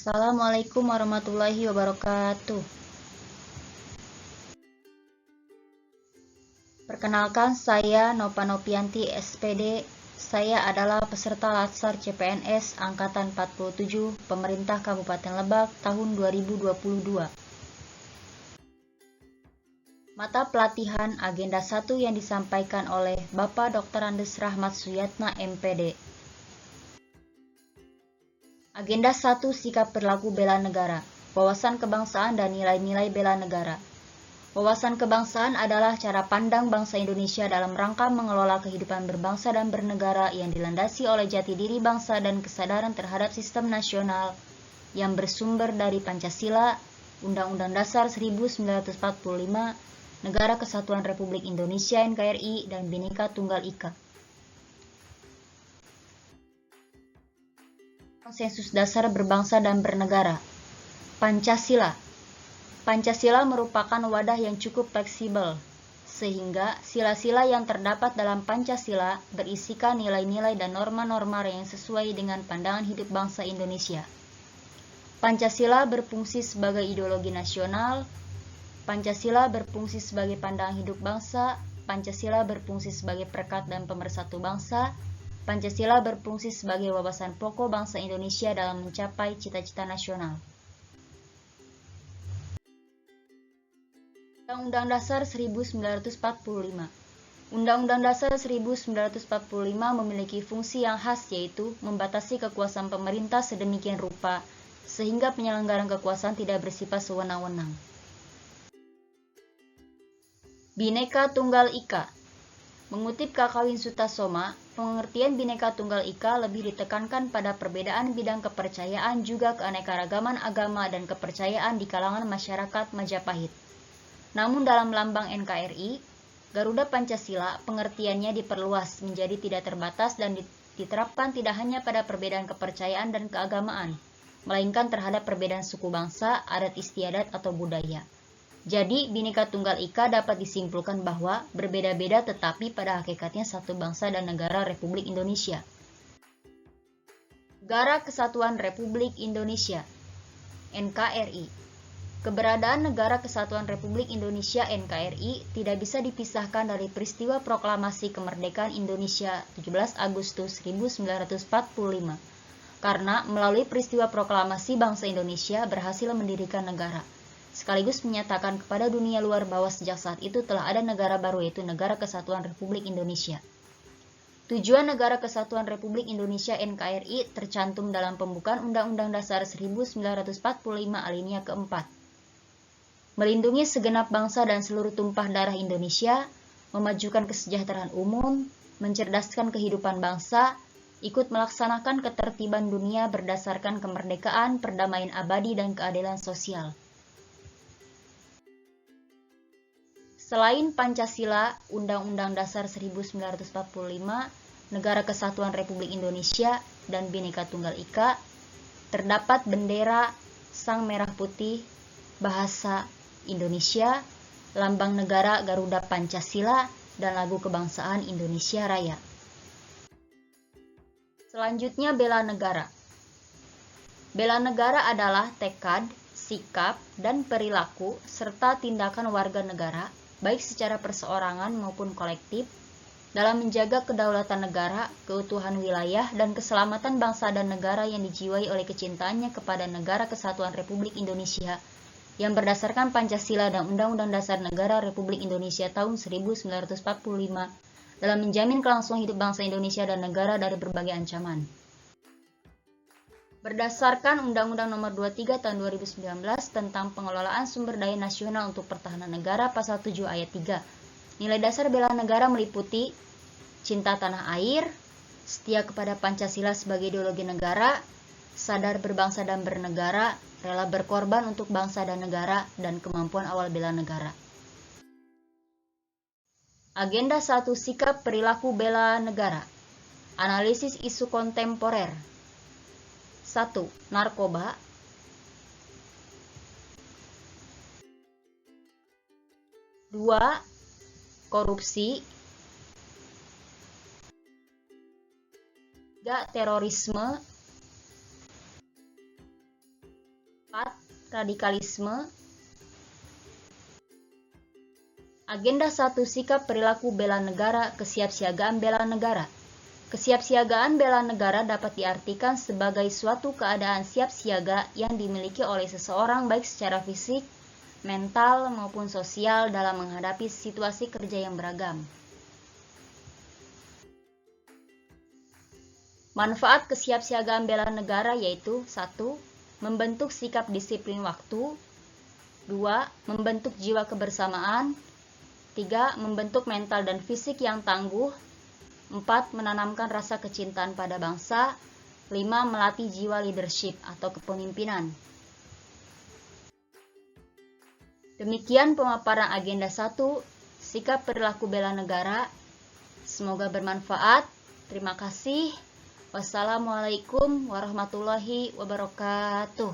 Assalamualaikum warahmatullahi wabarakatuh. Perkenalkan, saya Nova Nopianti, SPD. Saya adalah peserta Latsar CPNS Angkatan 47 Pemerintah Kabupaten Lebak tahun 2022. Mata pelatihan agenda 1 yang disampaikan oleh Bapak Dr. Andes Rahmat Suyatna, MPD. Agenda 1, sikap perilaku bela negara, wawasan kebangsaan dan nilai-nilai bela negara. Wawasan kebangsaan adalah cara pandang bangsa Indonesia dalam rangka mengelola kehidupan berbangsa dan bernegara yang dilandasi oleh jati diri bangsa dan kesadaran terhadap sistem nasional yang bersumber dari Pancasila, Undang-Undang Dasar 1945, Negara Kesatuan Republik Indonesia NKRI, dan Bhinneka Tunggal Ika. Konsensus dasar berbangsa dan bernegara. Pancasila. Pancasila merupakan wadah yang cukup fleksibel, sehingga sila-sila yang terdapat dalam Pancasila berisikan nilai-nilai dan norma-norma yang sesuai dengan pandangan hidup bangsa Indonesia. Pancasila berfungsi sebagai ideologi nasional, Pancasila berfungsi sebagai pandangan hidup bangsa, Pancasila berfungsi sebagai perekat dan pemersatu bangsa, Pancasila berfungsi sebagai wawasan pokok bangsa Indonesia dalam mencapai cita-cita nasional. Undang-Undang Dasar 1945. Undang-Undang Dasar 1945 memiliki fungsi yang khas, yaitu membatasi kekuasaan pemerintah sedemikian rupa sehingga penyelenggaraan kekuasaan tidak bersifat sewenang-wenang. Bhinneka Tunggal Ika. Mengutip Kakawin Sutasoma, pengertian Bhinneka Tunggal Ika lebih ditekankan pada perbedaan bidang kepercayaan juga keanekaragaman agama dan kepercayaan di kalangan masyarakat Majapahit. Namun dalam lambang NKRI, Garuda Pancasila pengertiannya diperluas menjadi tidak terbatas dan diterapkan tidak hanya pada perbedaan kepercayaan dan keagamaan, melainkan terhadap perbedaan suku bangsa, adat istiadat atau budaya. Jadi, Bhinneka Tunggal Ika dapat disimpulkan bahwa berbeda-beda tetapi pada hakikatnya satu bangsa dan negara Republik Indonesia. Negara Kesatuan Republik Indonesia (NKRI). Keberadaan Negara Kesatuan Republik Indonesia (NKRI) tidak bisa dipisahkan dari peristiwa proklamasi kemerdekaan Indonesia 17 Agustus 1945. Karena melalui peristiwa proklamasi bangsa Indonesia berhasil mendirikan negara, sekaligus menyatakan kepada dunia luar bahwa sejak saat itu telah ada negara baru, yaitu Negara Kesatuan Republik Indonesia. Tujuan Negara Kesatuan Republik Indonesia NKRI tercantum dalam pembukaan Undang-Undang Dasar 1945 alinea keempat. Melindungi segenap bangsa dan seluruh tumpah darah Indonesia, memajukan kesejahteraan umum, mencerdaskan kehidupan bangsa, ikut melaksanakan ketertiban dunia berdasarkan kemerdekaan, perdamaian abadi, dan keadilan sosial. Selain Pancasila, Undang-Undang Dasar 1945, Negara Kesatuan Republik Indonesia, dan Bhinneka Tunggal Ika, terdapat bendera, sang merah putih, bahasa Indonesia, lambang negara Garuda Pancasila, dan lagu kebangsaan Indonesia Raya. Selanjutnya, bela negara. Bela negara adalah tekad, sikap, dan perilaku serta tindakan warga negara, baik secara perseorangan maupun kolektif, dalam menjaga kedaulatan negara, keutuhan wilayah, dan keselamatan bangsa dan negara yang dijiwai oleh kecintaannya kepada Negara Kesatuan Republik Indonesia yang berdasarkan Pancasila dan Undang-Undang Dasar Negara Republik Indonesia tahun 1945 dalam menjamin kelangsungan hidup bangsa Indonesia dan negara dari berbagai ancaman. Berdasarkan Undang-Undang Nomor 23 Tahun 2019 tentang Pengelolaan Sumber Daya Nasional untuk Pertahanan Negara Pasal 7 Ayat 3, nilai dasar bela negara meliputi cinta tanah air, setia kepada Pancasila sebagai ideologi negara, sadar berbangsa dan bernegara, rela berkorban untuk bangsa dan negara, dan kemampuan awal bela negara. Agenda 1, sikap perilaku bela negara. Analisis isu kontemporer. 1. Narkoba. 2. Korupsi. 3. Terorisme. radikalisme. Agenda 1. Sikap perilaku bela negara, kesiapsiagaan bela negara. Kesiapsiagaan bela negara dapat diartikan sebagai suatu keadaan siap siaga yang dimiliki oleh seseorang baik secara fisik, mental, maupun sosial dalam menghadapi situasi kerja yang beragam. Manfaat kesiapsiagaan bela negara yaitu 1. Membentuk sikap disiplin waktu. 2. Membentuk jiwa kebersamaan. 3. Membentuk mental dan fisik yang tangguh. 4. Menanamkan rasa kecintaan pada bangsa. 5. Melatih jiwa leadership atau kepemimpinan. Demikian pemaparan agenda 1, sikap perilaku bela negara. Semoga bermanfaat. Terima kasih. Wassalamualaikum warahmatullahi wabarakatuh.